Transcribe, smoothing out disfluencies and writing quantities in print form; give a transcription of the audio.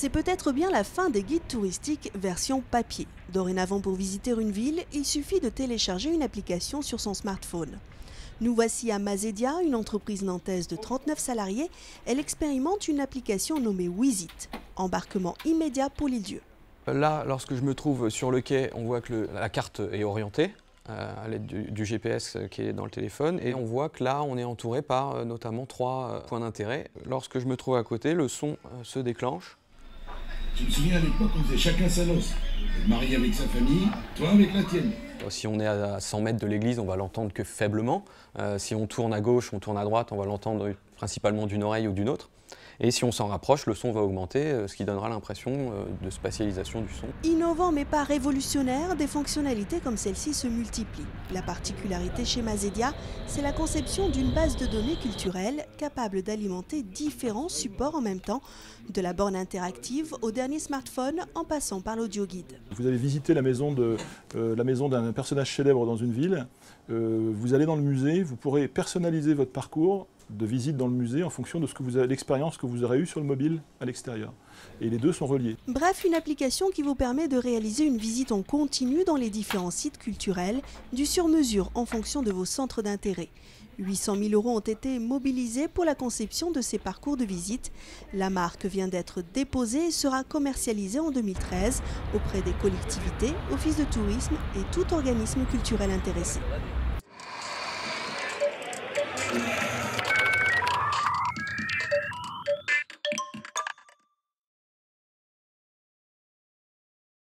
C'est peut-être bien la fin des guides touristiques version papier. Dorénavant, pour visiter une ville, il suffit de télécharger une application sur son smartphone. Nous voici à Mazedia, une entreprise nantaise de 39 salariés. Elle expérimente une application nommée Wizit, embarquement immédiat pour les lieux. Là, lorsque je me trouve sur le quai, on voit que la carte est orientée à l'aide du GPS qui est dans le téléphone, et on voit que là, on est entouré par notamment 3 points d'intérêt. Lorsque je me trouve à côté, le son se déclenche. Je me souviens à l'époque, on faisait chacun sa noce. Le mari avec sa famille, toi avec la tienne. Si on est à 100 mètres de l'église, on va l'entendre que faiblement. Si on tourne à gauche, on tourne à droite, on va l'entendre principalement d'une oreille ou d'une autre. Et si on s'en rapproche, le son va augmenter, ce qui donnera l'impression de spatialisation du son. Innovant mais pas révolutionnaire, des fonctionnalités comme celle-ci se multiplient. La particularité chez Mazedia, c'est la conception d'une base de données culturelle capable d'alimenter différents supports en même temps, de la borne interactive au dernier smartphone en passant par l'audio-guide. Vous allez visiter la maison d'un personnage célèbre dans une ville, vous allez dans le musée, vous pourrez personnaliser votre parcours de visite dans le musée en fonction de l'expérience que vous aurez eue sur le mobile à l'extérieur. Et les deux sont reliés. Bref, une application qui vous permet de réaliser une visite en continu dans les différents sites culturels, du sur-mesure en fonction de vos centres d'intérêt. 800 000 € ont été mobilisés pour la conception de ces parcours de visite. La marque vient d'être déposée et sera commercialisée en 2013 auprès des collectivités, offices de tourisme et tout organisme culturel intéressé.